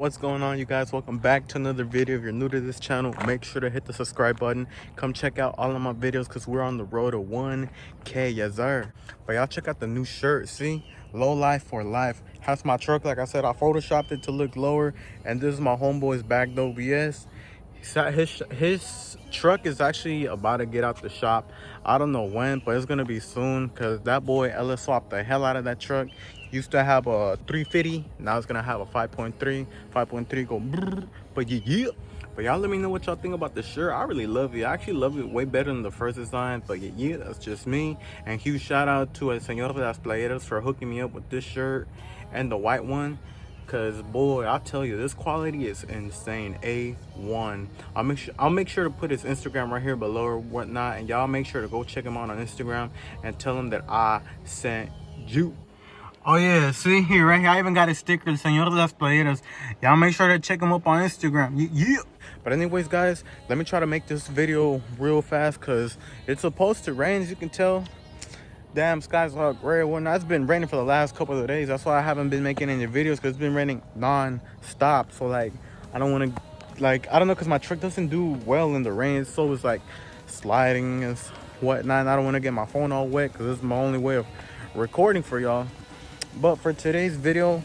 What's going on, you guys? Welcome back to another video. If you're new to this channel, make sure to hit the subscribe button. Come check out all of my videos because we're on the road to 1K, yes sir. But y'all check out the new shirt. See, low life for life. Has my truck. Like I said, I photoshopped it to look lower, and this is my homeboy's back though. BS. His truck is actually about to get out the shop. I don't know when, but it's gonna be soon because that boy Ella swapped the hell out of that truck. Used to have a 350, now it's gonna have a 5.3 go brrr, but yeah. But y'all let me know what y'all think about the shirt. I really love it. I actually love it way better than the first design, but yeah, that's just me. And huge shout out to El Señor de las Playeras for hooking me up with this shirt and the white one. Cause boy, I'll tell you, this quality is insane. A1. I'll make sure to put his Instagram right here below or whatnot, and y'all make sure to go check him out on Instagram and tell him that I sent you. Oh yeah, see here, right here, I even got a sticker, El Señor de las Playeras. Y'all make sure to check him up on Instagram. Yeah. But anyways, guys, let me try to make this video real fast because it's supposed to rain, as you can tell. Damn, skies are gray and whatnot. It's been raining for the last couple of days. That's why I haven't been making any videos, because it's been raining non-stop. So like, I don't want to, like, I don't know, because my truck doesn't do well in the rain. So it's like sliding and whatnot. And I don't want to get my phone all wet because this is my only way of recording for y'all. But for today's video,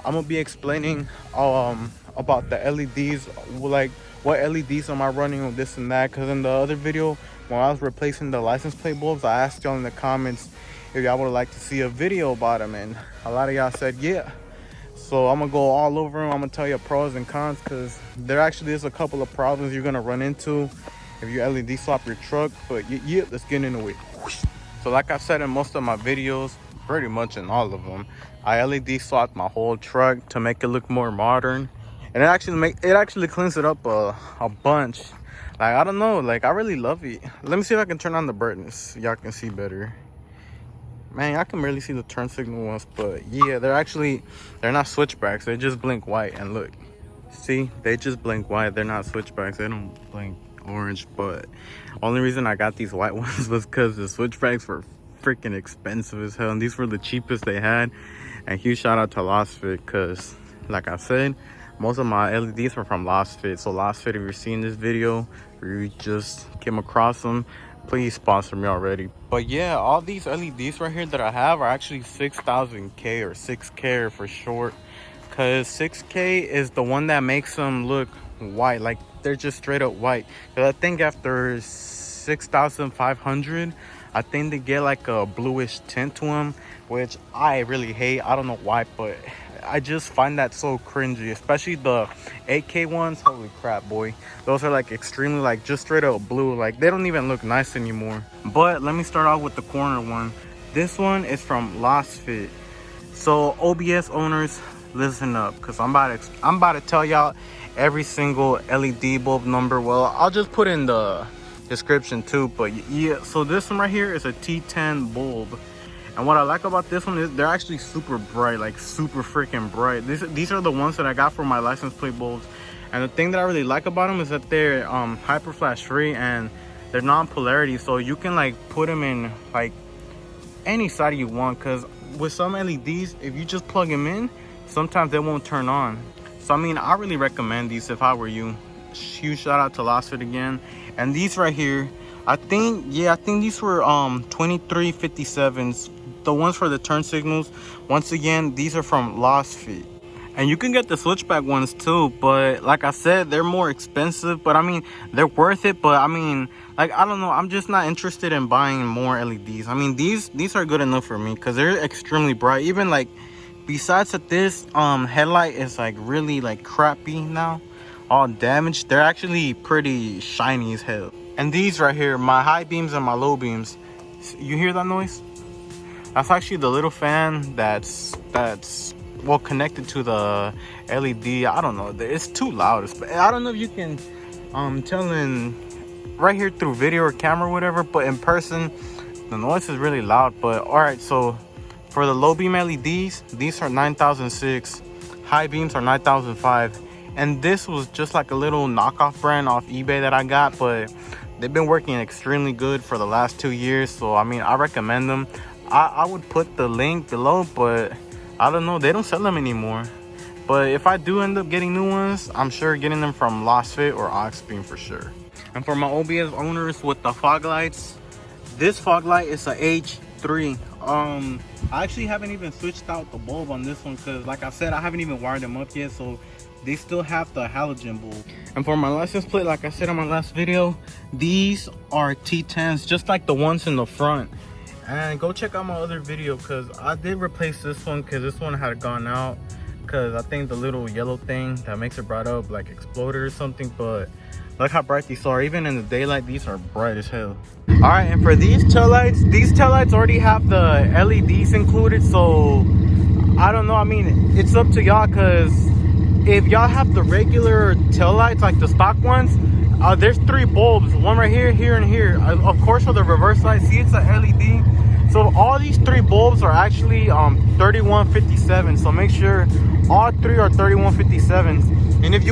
I'm gonna be explaining about the LEDs, like what LEDs am I running on this and that. Because in the other video, when I was replacing the license plate bulbs, I asked y'all in the comments if y'all would like to see a video about them, and a lot of y'all said yeah. So I'm gonna go all over them. I'm gonna tell you pros and cons, because there actually is a couple of problems you're gonna run into if you LED swap your truck. But yeah, let's get into it. So like I've said in most of my videos, pretty much in all of them, I LED swapped my whole truck to make it look more modern, and it actually cleans it up a bunch. Like, I don't know, like, I really love it. Let me see if I can turn on the brightness so y'all can see better. Man, I can barely see the turn signal ones, but yeah, they're not switchbacks. They just blink white. And look, see, they just blink white. They're not switchbacks. They don't blink orange. But only reason I got these white ones was because the switchbacks were freaking expensive as hell, and these were the cheapest they had. And huge shout out to Lasfit, because like I said, most of my LEDs were from Lasfit. So Lasfit, if you're seeing this video or you just came across them, please sponsor me already. But yeah, all these LEDs right here that I have are actually 6000K or 6K for short, because 6K is the one that makes them look white, like they're just straight up white. Because I think after 6500, I think they get like a bluish tint to them, which I really hate. I don't know why, but I just find that so cringy, especially the 8K ones. Holy crap, boy, those are like extremely, like, just straight up blue. Like, they don't even look nice anymore. But let me start off with the corner one. This one is from Lasfit. So OBS owners, listen up, because I'm about to tell y'all every single LED bulb number. Well, I'll just put in the description too. But yeah, so this one right here is a T10 bulb. And what I like about this one is they're actually super bright, like super freaking bright. These are the ones that I got for my license plate bulbs. And the thing that I really like about them is that they're hyper flash free, and they're non-polarity. So you can like put them in like any side you want. Because with some LEDs, if you just plug them in, sometimes they won't turn on. So I mean, I really recommend these if I were you. Huge shout out to Lasfit again. And these right here, I think these were 2357s. The ones for the turn signals. Once again, these are from Lasfit. And you can get the switchback ones too, but like I said, they're more expensive. But I mean, they're worth it. But I mean, like, I don't know, I'm just not interested in buying more LEDs. I mean, these are good enough for me because they're extremely bright. Even like, besides that, this headlight is like really like crappy now, all damaged. They're actually pretty shiny as hell. And these right here, my high beams and my low beams, you hear that noise? That's actually the little fan that's well connected to the LED. I don't know, it's too loud. I don't know if you can tell in right here through video or camera or whatever, but in person the noise is really loud. But all right, so for the low beam LEDs, these are 9006, high beams are 9005. And this was just like a little knockoff brand off eBay that I got, but they've been working extremely good for the last 2 years. So I mean, I recommend them. I would put the link below, but I don't know, they don't sell them anymore. But if I do end up getting new ones, I'm sure getting them from Lasfit or Obschevy for sure. And for my OBS owners with the fog lights, this fog light is a H3. I actually haven't even switched out the bulb on this one because, like I said, I haven't even wired them up yet, so they still have the halogen bulb. And for my license plate, like I said on my last video, these are T10s, just like the ones in the front. And go check out my other video because I did replace this one because this one had gone out because I think the little yellow thing that makes it bright up like exploded or something. But look how bright these are. Even in the daylight, these are bright as hell. All right, and for these taillights already have the LEDs included, so I don't know. I mean, it's up to y'all because if y'all have the regular taillights, like the stock ones, there's 3 bulbs, one right here, here, and here. Of course, for the reverse light, see, it's a LED. So all these 3 bulbs are actually 3157. So make sure all 3 are 3157s. And if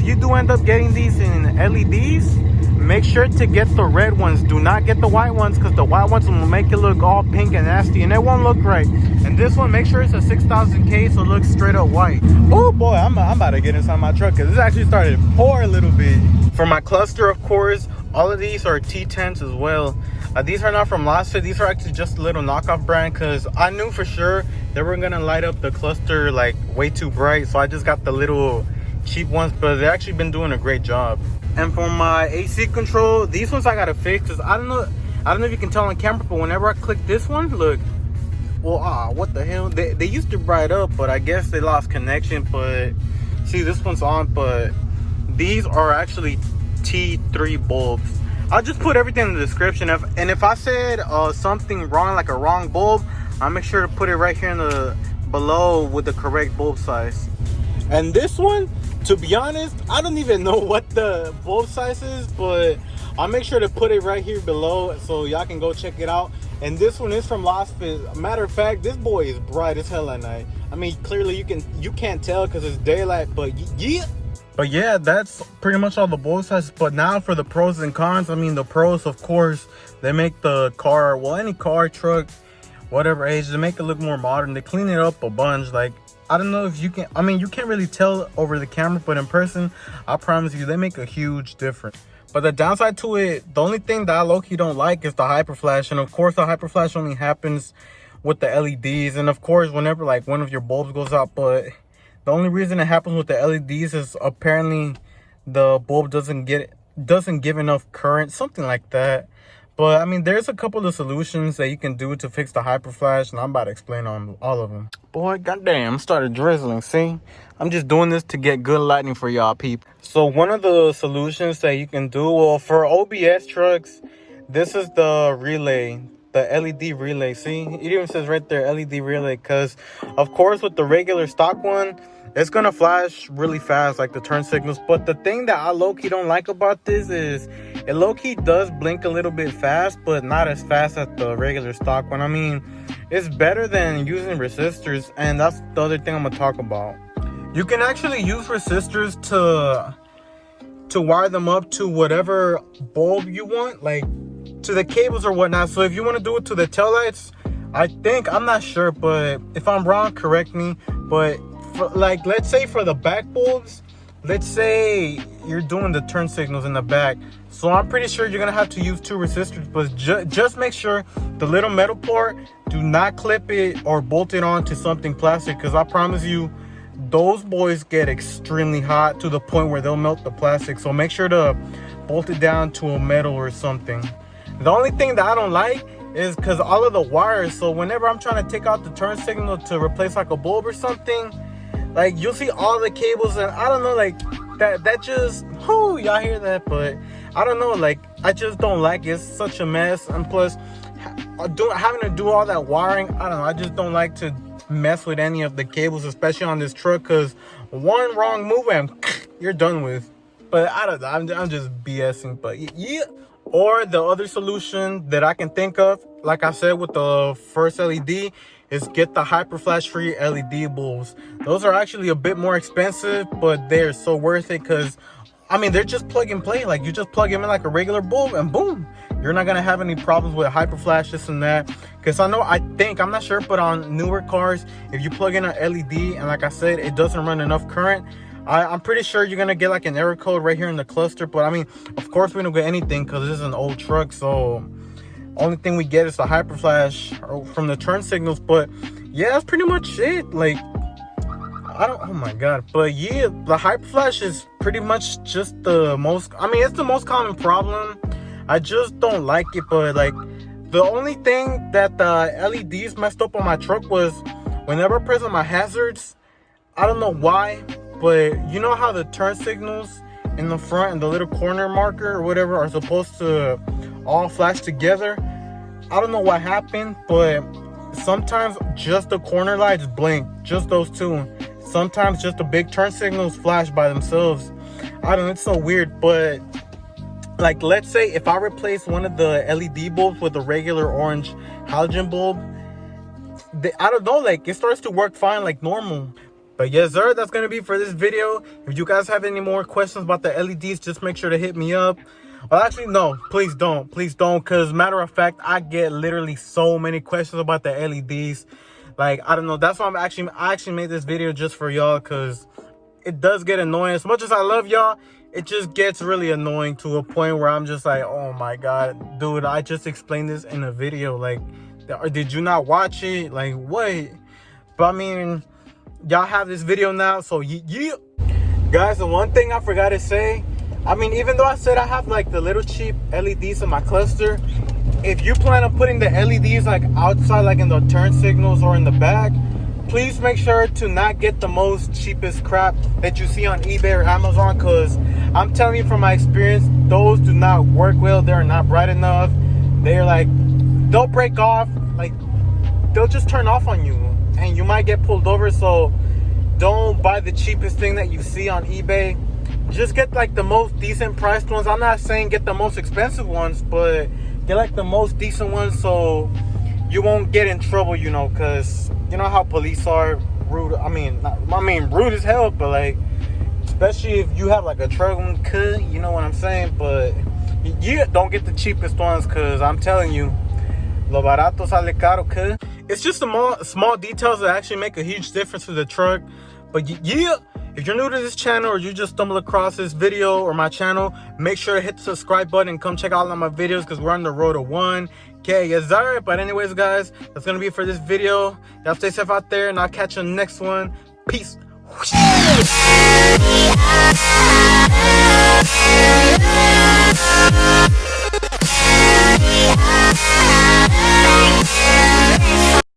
you do end up getting these in LEDs, make sure to get the red ones. Do not get the white ones because the white ones will make it look all pink and nasty and it won't look right. And this one, make sure it's a 6000K so it looks straight up white. Oh boy, I'm about to get inside my truck because this actually started to pour a little bit. For my cluster, of course, all of these are T10s as well. These are not from Lasfit. These are actually just a little knockoff brand because I knew for sure they were gonna light up the cluster like way too bright, so I just got the little cheap ones, but they've actually been doing a great job. And for my AC control, these ones I gotta fix because I don't know if you can tell on camera, but whenever I click this one, look, well, what the hell, they used to bright up, but I guess they lost connection. But see, this one's on, but these are actually T3 bulbs. I'll just put everything in the description. If I said something wrong, like a wrong bulb, I'll make sure to put it right here in the below with the correct bulb size. And this one, to be honest, I don't even know what the bulb size is, but I'll make sure to put it right here below so y'all can go check it out. And this one is from Lasfit. Matter of fact, this boy is bright as hell at night. I mean, clearly you can't tell because it's daylight, but yeah. But yeah, that's pretty much all the bulb sizes. But now for the pros and cons, I mean, the pros, of course, they make the car, well, any car, truck, whatever age, they make it look more modern. They clean it up a bunch. Like, I don't know if you can, I mean, you can't really tell over the camera, but in person, I promise you, they make a huge difference. But the downside to it, the only thing that I low-key don't like is the hyper flash. And of course, the hyper flash only happens with the LEDs. And of course, whenever like one of your bulbs goes out, but the only reason it happens with the LEDs is apparently the bulb doesn't give enough current, something like that. But I mean, there's a couple of solutions that you can do to fix the hyper flash, and I'm about to explain on all of them. Boy, goddamn, started drizzling. See, I'm just doing this to get good lighting for y'all people. So one of the solutions that you can do, well, for OBS trucks, this is the relay, the LED relay. See, it even says right there LED relay, because of course with the regular stock one, it's gonna flash really fast like the turn signals. But the thing that I low-key don't like about this is it low-key does blink a little bit fast, but not as fast as the regular stock one. I mean, it's better than using resistors, and that's the other thing I'm gonna talk about. You can actually use resistors to wire them up to whatever bulb you want, like to the cables or whatnot. So if you want to do it to the taillights, I think, I'm not sure, but if I'm wrong, correct me. But for, like, let's say for the back bulbs, let's say you're doing the turn signals in the back, so I'm pretty sure you're gonna have to use 2 resistors. But just make sure the little metal part, do not clip it or bolt it onto something plastic, because I promise you those boys get extremely hot to the point where they'll melt the plastic. So make sure to bolt it down to a metal or something. The only thing that I don't like is because all of the wires, so whenever I'm trying to take out the turn signal to replace like a bulb or something, like you'll see all the cables, and I don't know, like that just, oh, y'all hear that? But I don't know, like I just don't like it. It's such a mess. And plus having to do all that wiring, I don't know, I just don't like to mess with any of the cables, especially on this truck, because one wrong move and you're done with. But I don't know, I'm just BSing. But yeah. Or the other solution that I can think of, like I said with the first LED, is get the hyper flash free LED bulbs. Those are actually a bit more expensive, but they're so worth it, because I mean, they're just plug and play. Like you just plug them in like a regular bulb and boom, you're not gonna have any problems with hyper flash, this and that. Because I'm not sure, but on newer cars, if you plug in an LED and like I said, it doesn't run enough current, I'm pretty sure you're gonna get like an error code right here in the cluster. But I mean, of course we don't get anything because this is an old truck, so only thing we get is the hyper flash from the turn signals. But yeah, that's pretty much it. Like, oh my god. But yeah, the hyper flash is pretty much just the most, I mean, it's the most common problem. I just don't like it. But like, the only thing that the LEDs messed up on my truck was whenever I press on my hazards, I don't know why, but you know how the turn signals in the front and the little corner marker or whatever are supposed to all flash together? I don't know what happened, but sometimes just the corner lights blink, just those two. Sometimes just the big turn signals flash by themselves. I don't know, it's so weird. But like, let's say if I replace one of the LED bulbs with a regular orange halogen bulb, I don't know, like, it starts to work fine like normal. But yes sir, that's gonna be for this video. If you guys have any more questions about the LEDs, just make sure to hit me up. Well, actually no, please don't, because matter of fact, I get literally so many questions about the LEDs. Like, I don't know, that's why I actually made this video just for y'all, because it does get annoying. As much as I love y'all, it just gets really annoying to a point where I'm just like, oh my god, dude, I just explained this in a video. Like, or did you not watch it? Like, what? But I mean, y'all have this video now, so yeah. Guys, the one thing I forgot to say, I mean, even though I said I have like the little cheap LEDs in my cluster, if you plan on putting the LEDs like outside, like in the turn signals or in the back, please make sure to not get the most cheapest crap that you see on eBay or Amazon, because I'm telling you from my experience, those do not work well. They're not bright enough. They're like, they'll break off, like they'll just turn off on you and you might get pulled over. So don't buy the cheapest thing that you see on eBay. Just get like the most decent priced ones. I'm not saying get the most expensive ones, but get like the most decent ones so you won't get in trouble, you know, because you know how police are rude. I mean, rude as hell, but like, especially if you have like a truck, you know what I'm saying. But you don't get the cheapest ones, because I'm telling you, lo barato sale caro. It's just the small details that actually make a huge difference to the truck. But yeah, if you're new to this channel or you just stumbled across this video or my channel, make sure to hit the subscribe button and come check out all of my videos, because we're on the road to 1K. Yes sir. But anyways guys, that's gonna be it for this video. Y'all stay safe out there, and I'll catch you in the next one. Peace.